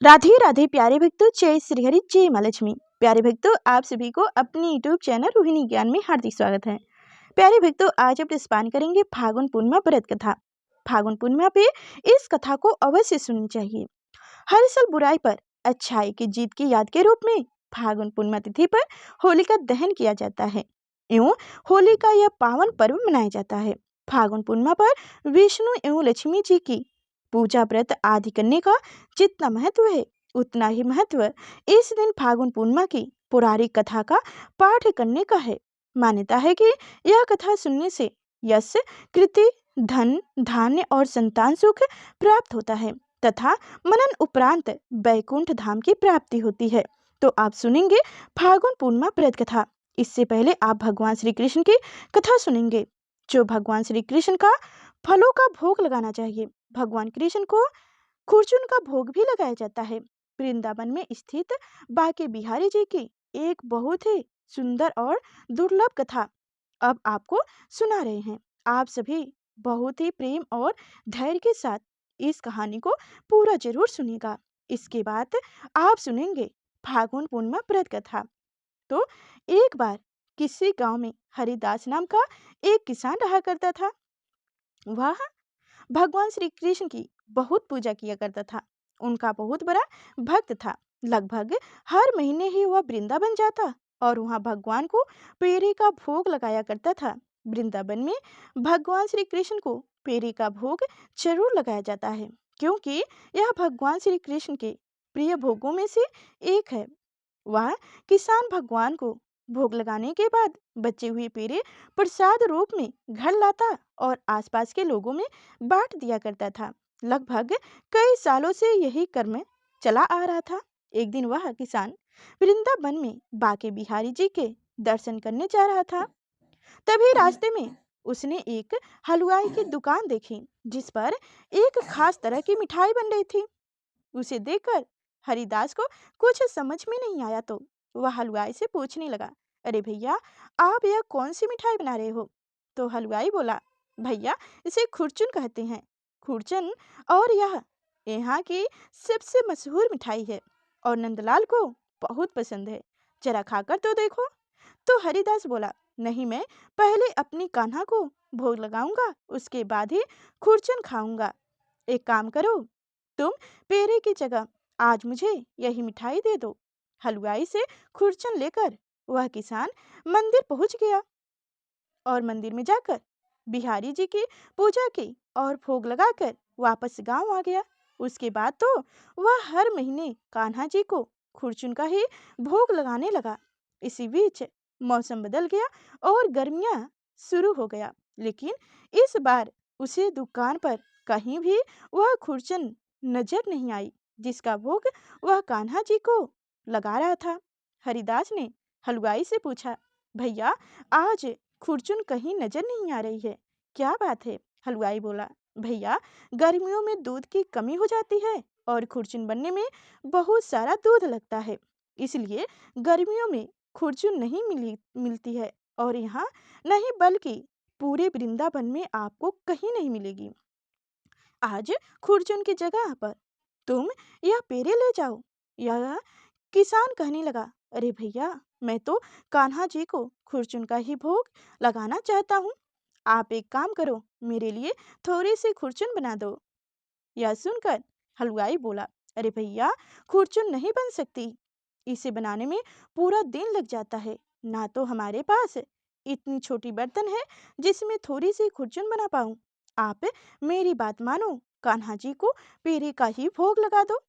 राधे राधे प्यारे भक्तों, जय श्री हरि, जय माँ लक्ष्मी। प्यारे भक्तों, आप सभी को अपने यूट्यूब चैनल रोहिणी ज्ञान में हार्दिक स्वागत है। प्यारे भक्तों, आज हम स्पान करेंगे फागुन पूर्णिमा व्रत कथा। फागुन पूर्णिमा पे इस कथा को अवश्य सुननी चाहिए। हर साल बुराई पर अच्छाई की जीत की याद के रूप में फागुन पूर्णिमा तिथि पर होली का दहन किया जाता है। यूं होली का यह पावन पर्व मनाया जाता है। फागुन पूर्णिमा पर विष्णु एवं लक्ष्मी जी की पूजा व्रत आदि करने का जितना महत्व है, उतना ही महत्व इस दिन फागुन पूर्णिमा की पौराणिक कथा का पाठ करने का है। मान्यता है कि यह कथा सुनने से यश, कृति, धन, धान्य और संतान सुख प्राप्त होता है तथा मनन उपरांत बैकुंठ धाम की प्राप्ति होती है। तो आप सुनेंगे फागुन पूर्णिमा व्रत कथा। इससे पहले आप भगवान श्री कृष्ण की कथा सुनेंगे, जो भगवान श्री कृष्ण का फलों का भोग लगाना चाहिए। भगवान कृष्ण को खुरचुन का भोग भी लगाया जाता है। वृंदावन में स्थित बाके बिहारी जी की एक बहुत ही सुंदर और दुर्लभ कथा अब आपको सुना रहे हैं। आप सभी बहुत ही प्रेम और धैर्य के साथ इस कहानी को पूरा जरूर सुनिएगा। इसके बाद आप सुनेंगे फागुन पूर्णिमा व्रत कथा। तो एक बार किसी गांव में हरिदास नाम का एक किसान रहा करता था। वह भगवान श्री कृष्ण की बहुत पूजा किया करता था। उनका बहुत बड़ा भक्त था। लगभग हर महीने ही वह वृंदावन जाता और वहां भगवान को पेड़े का भोग लगाया करता था। वृंदावन में भगवान श्री कृष्ण को पेड़े का भोग जरूर लगाया जाता है, क्योंकि यह भगवान श्री कृष्ण के प्रिय भोगों में से एक है। वह किसान भगवान को भोग लगाने के बाद बचे हुए पेड़े प्रसाद रूप में घर लाता और आसपास के लोगों में बांट दिया करता था। लगभग कई सालों से यही कर्म चला आ रहा था। एक दिन वह किसान वृंदावन में बाके बिहारी जी के दर्शन करने जा रहा था। तभी रास्ते में उसने एक हलवाई की दुकान देखी, जिस पर एक खास तरह की मिठाई बन रही थी। उसे देखकर हरिदास को कुछ समझ में नहीं आया, तो वह हलवाई से पूछने लगा, अरे भैया, आप यह कौन सी मिठाई बना रहे हो? तो हलवाई बोला, भैया, इसे खुरचुन कहते हैं। खुरचन और यह यहाँ की सबसे मशहूर मिठाई है और नंदलाल को बहुत पसंद है। जरा खाकर तो देखो। तो हरिदास बोला, नहीं, मैं पहले अपनी कान्हा को भोग लगाऊंगा, उसके बाद ही खुरचन खाऊंगा। एक काम करो, तुम पेड़े की जगह आज मुझे यही मिठाई दे दो। हलवाई से खुरचन लेकर वह किसान मंदिर पहुंच गया और मंदिर में जाकर बिहारी जी की पूजा की और भोग लगाकर वापस गांव आ गया। उसके बाद तो वह हर महीने कान्हा जी को खुरचुन का ही भोग लगाने लगा। इसी बीच मौसम बदल गया और गर्मियां शुरू हो गया, लेकिन इस बार उसे दुकान पर कहीं भी वह खुरचन नजर नहीं आई, जिसका भोग वह कान्हा जी को लगा रहा था। हरिदास ने हलवाई से पूछा, भैया, आज खुरचुन कहीं नजर नहीं आ रही है, क्या बात है? हलवाई बोला, भैया, गर्मियों में दूध की कमी हो जाती है और खुरचुन बनने में बहुत सारा दूध लगता है, इसलिए गर्मियों में खुरचुन नहीं मिलती है और यहाँ नहीं बल्कि पूरे वृंदावन में आपको कहीं नहीं मिलेगी। आज खुरचुन की जगह पर तुम यह पेड़े ले जाओ। यह किसान कहने लगा, अरे भैया, मैं तो कान्हा जी को खुरचुन का ही भोग लगाना चाहता हूँ। आप एक काम करो, मेरे लिए थोड़ी सी खुरचुन बना दो। यह सुनकर हलवाई बोला, अरे भैया, खुरचुन नहीं बन सकती, इसे बनाने में पूरा दिन लग जाता है। ना तो हमारे पास इतनी छोटी बर्तन है जिसमें थोड़ी सी खुरचुन बना पाऊं। आप मेरी बात मानो, कान्हा जी को पेड़े का ही भोग लगा दो।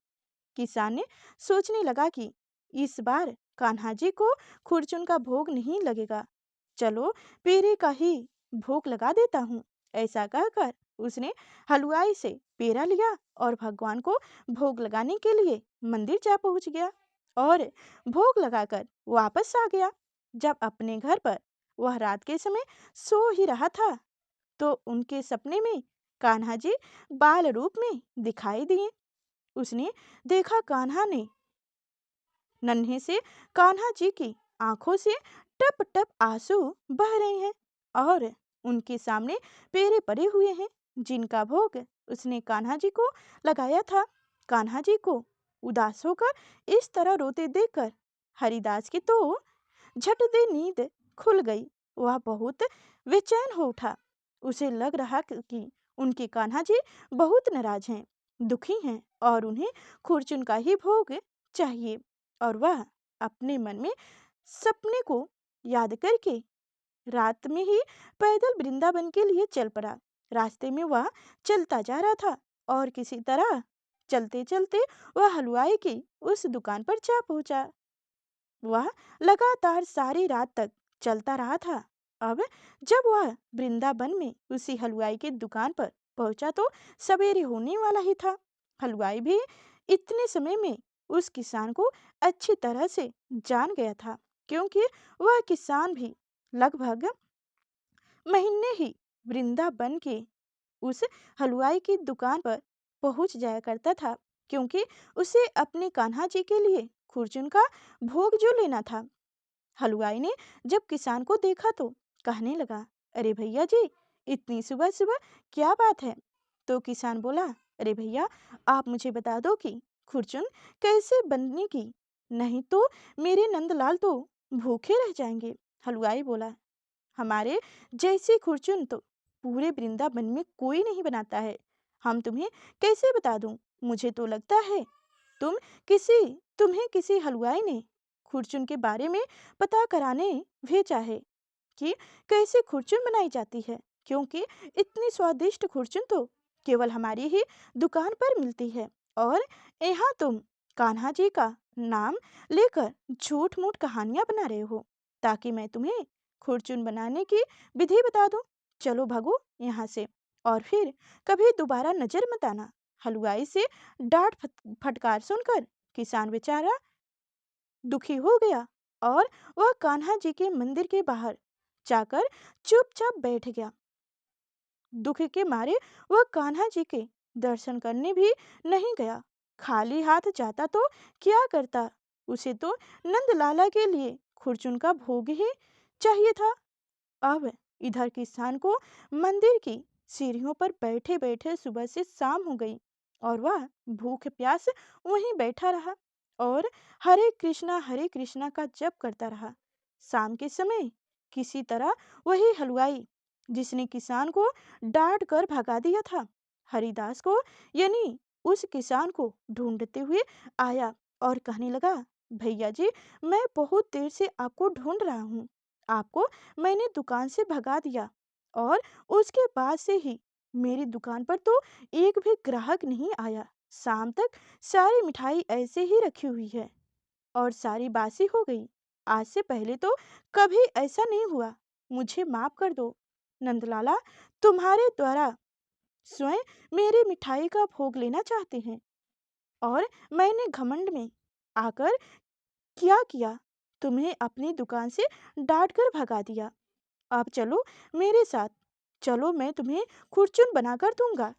किसान ने सोचने लगा कि इस बार कान्हा जी को खुरचुन का भोग नहीं लगेगा, चलो पेड़े का ही भोग लगा देता हूँ। ऐसा कहकर उसने हलवाई से पेड़ा लिया और भगवान को भोग लगाने के लिए मंदिर जा पहुंच गया और भोग लगाकर वापस आ गया। जब अपने घर पर वह रात के समय सो ही रहा था, तो उनके सपने में कान्हा जी बाल रूप में दिखाई दिए। उसने देखा कान्हा ने नन्हे से कान्हा जी की आंखों से टप टप आंसू बह रहे हैं और उनके सामने पेड़े पड़े हुए हैं, जिनका भोग उसने कान्हा जी को लगाया था। कान्हा जी को उदास होकर इस तरह रोते देखकर हरिदास की तो झट दे नींद खुल गई। वह बहुत बेचैन हो उठा। उसे लग रहा कि उनके कान्हा जी बहुत नाराज हैं, दुखी हैं और उन्हें खुरचुन का ही भोग चाहिए। और वह अपने मन में सपने को याद करके रात में ही पैदल वृंदावन के लिए चल पड़ा। रास्ते में वह चलता जा रहा था और किसी तरह चलते चलते वह हलवाई की उस दुकान पर जा पहुंचा। वह लगातार सारी रात तक चलता रहा था। अब जब वह वृंदावन में उसी हलवाई की दुकान पर पहुंचा तो सवेरे होने वाला ही था। हलवाई भी इतने समय में उस किसान को अच्छी तरह से जान गया था, क्योंकि वह किसान भी लगभग महीने ही वृंदावन के उस हलवाई की दुकान पर पहुंच जाया करता था, क्योंकि उसे अपने कान्हा जी के लिए खुरचुन का भोग जो लेना था। हलवाई ने जब किसान को देखा तो कहने लगा, अरे भैया जी, इतनी सुबह सुबह क्या बात है? तो किसान बोला, अरे भैया, आप मुझे बता दो कि खुरचुन कैसे बनेगी, नहीं तो मेरे नंदलाल तो भूखे रह जाएंगे। हलवाई बोला, हमारे जैसे खुरचुन तो पूरे वृंदावन में कोई नहीं बनाता है। हम तुम्हें कैसे बता दूं? मुझे तो लगता है तुम तुम्हें किसी हलवाई ने खुरचुन के बारे में पता कराने भेजा है कि कैसे खुरचुन बनाई जाती है, क्योंकि इतनी स्वादिष्ट खुरचुन तो केवल हमारी ही दुकान पर मिलती है। और यहाँ तुम कान्हा जी का नाम लेकर झूठ मूठ कहानियां बना रहे हो ताकि मैं तुम्हें खुरचुन बनाने की विधि बता दूं। चलो भागो यहाँ से और फिर कभी दोबारा नजर मत आना। हलवाई से डांट फटकार सुनकर किसान बेचारा दुखी हो गया और वह कान्हा जी के मंदिर के बाहर जाकर चुपचाप बैठ गया। दुख के मारे वह कान्हा जी के दर्शन करने भी नहीं गया। खाली हाथ जाता तो क्या करता? उसे तो नंदलाला के लिए खुरचुन का भोग ही चाहिए था। अब इधर किसान को मंदिर की सीढ़ियों पर बैठे बैठे सुबह से शाम हो गई और वह भूख प्यास वहीं बैठा रहा और हरे कृष्णा का जप करता रहा। शाम के समय किसी तरह वही हलवाई जिसने किसान को डांट कर भगा दिया था, हरिदास को यानी उस किसान को ढूंढते हुए आया और कहने लगा, भैया जी, मैं बहुत देर से आपको ढूंढ रहा हूँ। आपको मैंने दुकान से भगा दिया और उसके बाद से ही मेरी दुकान पर तो एक भी ग्राहक नहीं आया। शाम तक सारी मिठाई ऐसे ही रखी हुई है और सारी बासी हो गई। आज से पहले तो कभी ऐसा नहीं हुआ। मुझे माफ कर दो नंदलाला, तुम्हारे द्वारा स्वयं मेरी मिठाई का भोग लेना चाहते हैं और मैंने घमंड में आकर क्या किया, तुम्हें अपनी दुकान से डांट कर भगा दिया। अब चलो मेरे साथ, चलो मैं तुम्हें खुरचुन बनाकर दूंगा।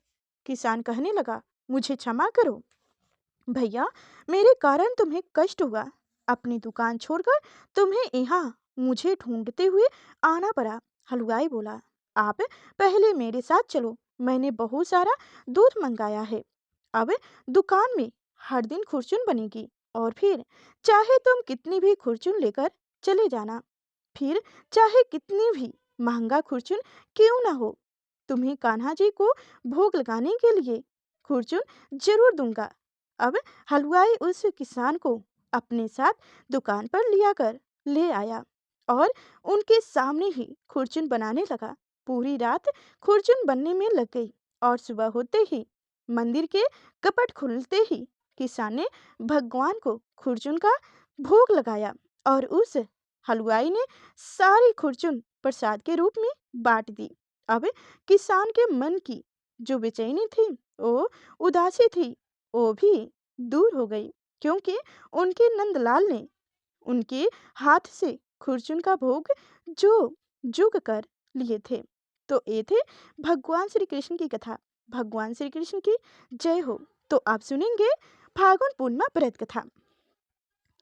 किसान कहने लगा, मुझे क्षमा करो भैया, मेरे कारण तुम्हें कष्ट हुआ। अपनी दुकान छोड़कर तुम्हें यहाँ मुझे ढूंढते हुए आना पड़ा। हलवाई बोला, आप पहले मेरे साथ चलो, मैंने बहुत सारा दूध मंगाया है। अब दुकान में हर दिन खुरचुन बनेगी और फिर चाहे तुम कितनी भी खुरचुन लेकर चले जाना, फिर चाहे कितनी भी महंगा खुरचुन क्यों ना हो, तुम्हें कान्हा जी को भोग लगाने के लिए खुरचुन जरूर दूंगा। अब हलवाई उस किसान को अपने साथ दुकान पर लिया कर ले आया और उनके सामने ही खुरचुन बनाने लगा। पूरी रात खुरचुन बनने में लग गई और सुबह होते ही मंदिर के कपट खुलते ही किसान ने भगवान को खुरचुन का भोग लगाया और उस हलवाई ने सारी खुरचुन प्रसाद के रूप में बांट दी। अब किसान के मन की जो बेचैनी थी, वो उदासी थी, वो भी दूर हो गई, क्योंकि उनके नंदलाल ने उनके हाथ से खुरचुन का भोग जो जुग कर लिए थे। तो ये थे भगवान श्री कृष्ण की कथा। भगवान श्री कृष्ण की जय हो। तो आप सुनेंगे फागुन पूर्णिमा व्रत कथा।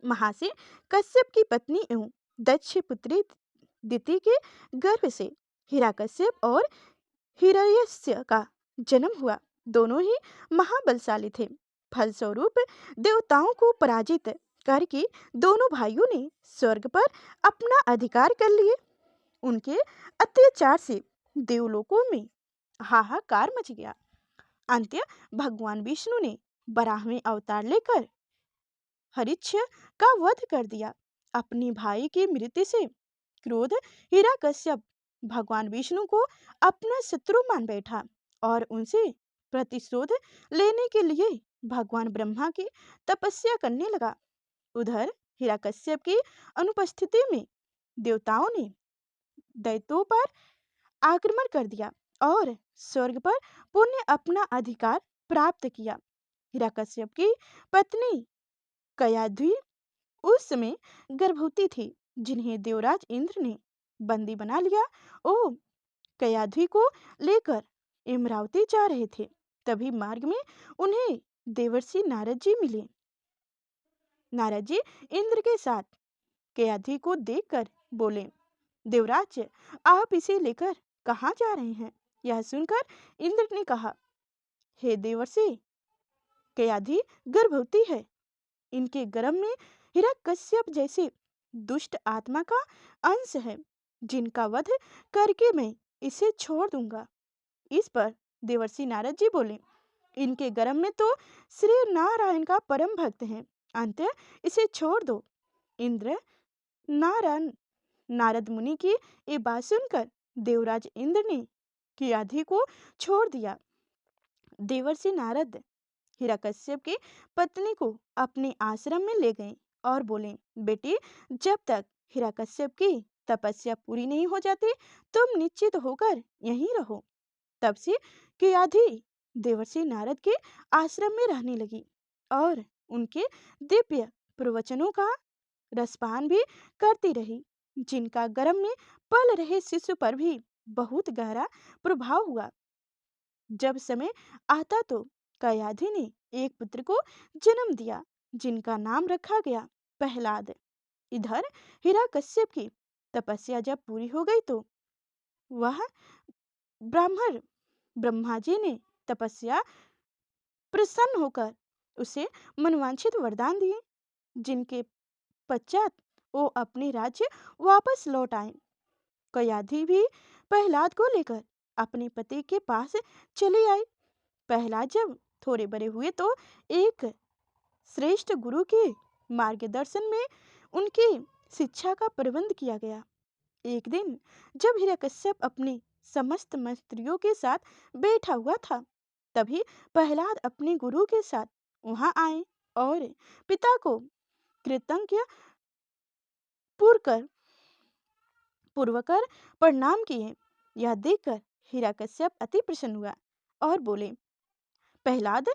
महासे कश्यप की पत्नी एवं दक्ष पुत्री दिति के गर्भ से हिरण्यकश्यप और हिरण्यस्य का जन्म हुआ। दोनों ही महाबलशाली थे। फलस्वरूप देवताओं को पराजित करके दोनों भाइयों ने स्वर्ग पर अपना अधिकार कर लिए। उनके अत्याचार से देवलोकों में हाहाकार मच गया। अंत्य भगवान विष्णु ने बराहवें अवतार लेकर हरिच्छ का वध कर दिया। अपने भाई की मृत्यु से क्रोध हिरण्यकश्यप भगवान विष्णु को अपना शत्रु मान बैठा और उनसे प्रतिशोध लेने के लिए भगवान ब्रह्मा की तपस्या करने लगा। उधर हिरण्यकश्यप की अनुपस्थिति में देवताओं ने दैत्यों पर आक्रमण कर दिया और स्वर्ग पर पुण्य अपना अधिकार प्राप्त किया। हिरण्यकश्यप की पत्नी कयाधि उस समय गर्भवती थी, जिन्हें देवराज इंद्र ने बंदी बना लिया। ओ कयाधि को लेकर इमरावती जा रहे थे, तभी मार्ग में उन्हें देवर्षि नारद जी मिले। नारद जी इंद्र के साथ कयाधि को देखकर बोले, देवराज, आप इसे लेकर कहाँ जा रहे हैं? यह सुनकर इंद्र ने कहा, हे देवर्षि, कयाधि गर्भवती है। इनके गर्भ में हिरण्यकश्यप जैसे दुष्ट आत्मा का अंश है, जिनका वध करके मैं इसे छोड़ दूंगा। इस पर देवर्षि नारद जी बोले, इनके गर्भ में तो श्री नारायण का परम भक्त है, अंत इसे छोड़ दो। इंद्र नारायण नारद मुनि की ये बात सुनकर देवराज इंद्र ने कयाधि को छोड़ दिया। देवर्षि नारद हिरण्यकश्यप की पत्नी को अपने आश्रम में ले गए और बोले, बेटी, जब तक हिरण्यकश्यप की तपस्या पूरी नहीं हो जाती, तुम निश्चित होकर यहीं रहो। तब से कयाधि देवर्षि नारद के आश्रम में रहने लगी और उनके दिव्य प्रवचनों का रसपान भी करती रही, जिनका गर्भ में पल रहे शिशु पर भी बहुत गहरा प्रभाव हुआ। जब समय आता तो कयाधि ने एक पुत्र को जन्म दिया, जिनका नाम रखा गया प्रहलाद। इधर हिरण्यकश्यप की तपस्या जब पूरी हो गई तो वह ब्रह्मा जी ने तपस्या प्रसन्न होकर उसे मनवांछित वरदान दिए, जिनके पश्चात वो अपने राज्य वापस लौट आए। कयाधि भी प्रहलाद को लेकर अपने पति के पास चले आई। प्रहलाद जब थोड़े बड़े हुए तो एक श्रेष्ठ गुरु के मार्गदर्शन में उनकी शिक्षा का प्रबंध किया गया। एक दिन जब हिरण्यकश्यप अपने समस्त मंत्रियों के साथ बैठा हुआ था, तभी प्रहलाद अपने गुरु के साथ वहां आए और पिता को कृतज्ञ पूर्वकर प्रणाम किए। यह देखकर हिरण्यकश्यप अति प्रसन्न हुआ और बोले, प्रहलाद,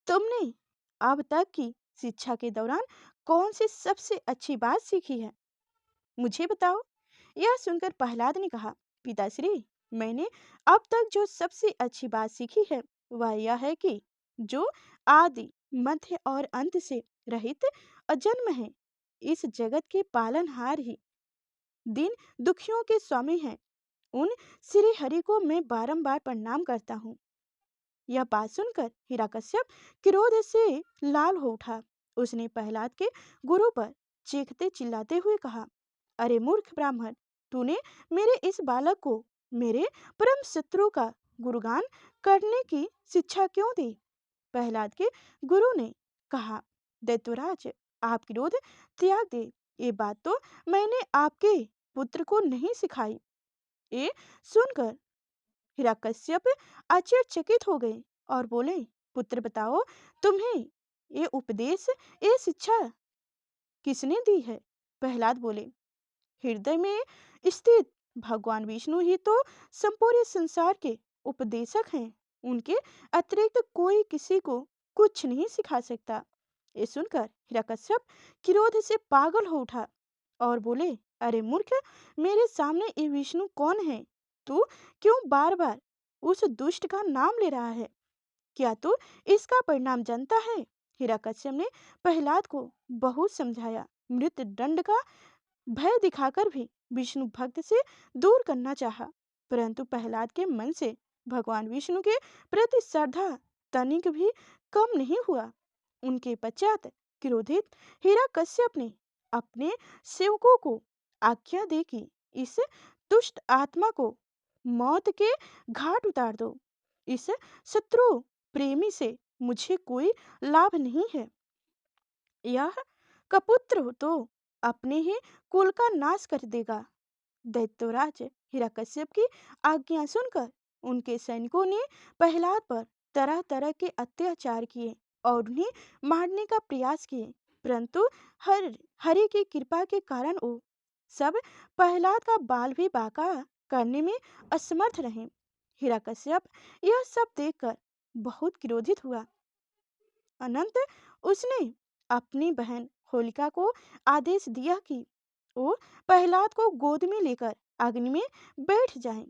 तुमने अब तक की शिक्षा के दौरान कौन सी सबसे अच्छी बात सीखी है? मुझे बताओ। यह सुनकर प्रहलाद ने कहा, पिताश्री, मैंने अब तक जो सबसे अच्छी बात सीखी है वह यह है कि जो आदि मध्य और अंत से रहित अजन्म है, इस जगत के पालनहार ही दीन दुखियों के स्वामी हैं। उन श्री हरि को मैं बारंबार प्रणाम करता हूँ। यह बात सुनकर हिरण्यकश्यप क्रोध से लाल हो उठा। उसने प्रहलाद के गुरु पर चीखते चिल्लाते हुए कहा, अरे मूर्ख ब्राह्मण, तूने मेरे इस बालक को मेरे परम शत्रु का गुणगान करने की शिक्षा क्यों दी? प्रहलाद के गुरु ने कहा, दैत्यराज, आप क्रोध त्याग दे। ये बात तो मैंने आपके पुत्र को नहीं सिखाई। ये सुनकर हिरण्यकश्यप आश्चर्यचकित हो गए और बोले, पुत्र, बताओ, तुम्हें ये उपदेश, ये शिक्षा किसने दी है? प्रहलाद बोले, हृदय में स्थित भगवान विष्णु ही तो संपूर्ण संसार के उपदेशक हैं। उनके अतिरिक्त कोई किसी को कुछ नहीं सिखा सकता। ये सुनकर हिरण्यकश्यप क्रोध से पागल हो उठा और बोले, अरे मूर्ख, मेरे सामने ये विष्णु कौन है? तू क्यों बार बार उस दुष्ट का नाम ले रहा है? क्या तू इसका परिणाम जानता है? हिरण्यकश्यप ने प्रहलाद को बहुत समझाया, मृत्यु दंड का भय दिखाकर भी विष्णु भक्त से दूर करना चाहा, परंतु प्रहलाद के मन से भगवान विष्णु के प्रति श्रद्धा तनिक भी कम नहीं हुआ। उनके पश्चात क्रोधित हिरण्यकश्यप ने अपने सेवकों को आज्ञा दी कि इस दुष्ट आत्मा को मौत के घाट उतार दो। इस शत्रु प्रेमी से मुझे कोई लाभ नहीं है। यह कपुत्र तो अपने ही कुल का नाश कर देगा। दैत्यराज हिरण्यकश्यप की आज्ञा सुनकर उनके सैनिकों ने प्रहलाद पर तरह तरह के अत्याचार किए और उन्हें मारने का प्रयास किए, परंतु हरि की कृपा के कारण वो सब प्रहलाद का बाल भी बांका करने में असमर्थ रहे। हिरण्यकश्यप यह सब देखकर बहुत क्रोधित हुआ। अनंत उसने अपनी बहन होलिका को आदेश दिया कि वो प्रहलाद को गोद में लेकर अग्नि में बैठ जाए,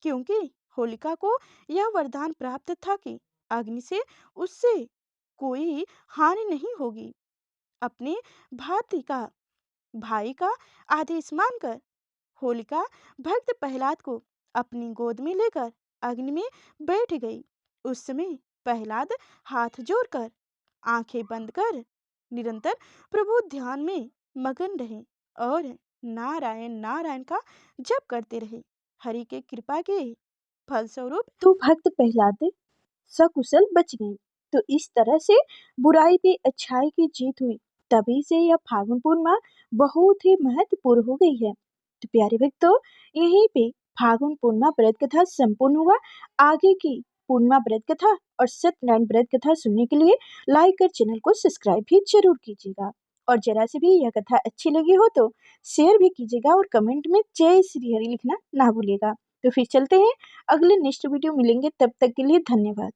क्योंकि होलिका को यह वरदान प्राप्त था कि अग्नि से उससे कोई हानि नहीं होगी। अपने भाई का आदेश मानकर होलिका भक्त प्रहलाद को अपनी गोद में लेकर अग्नि में बैठ गई। उस समय प्रहलाद हाथ जोड़कर आंखें बंद कर निरंतर प्रभु ध्यान में मगन रहे और नारायण नारायण का जप करते रहे। हरि के कृपा के फलस्वरूप तो भक्त प्रहलाद सकुशल बच गए। तो इस तरह से बुराई पे अच्छाई की जीत हुई। तभी से यह फागुन पूर्णिमा बहुत ही महत्वपूर्ण हो गई है। तो प्यारे भक्तों, यहीं पे फागुन पूर्णिमा व्रत कथा संपूर्ण हुआ। आगे की पूर्णिमा व्रत कथा और सत्यनारायण व्रत कथा सुनने के लिए लाइक कर चैनल को सब्सक्राइब भी जरूर कीजिएगा। और जरा से भी यह कथा अच्छी लगी हो तो शेयर भी कीजिएगा और कमेंट में जय श्री हरि लिखना ना भूलिएगा। तो फिर चलते हैं, अगले नेक्स्ट वीडियो मिलेंगे, तब तक के लिए धन्यवाद।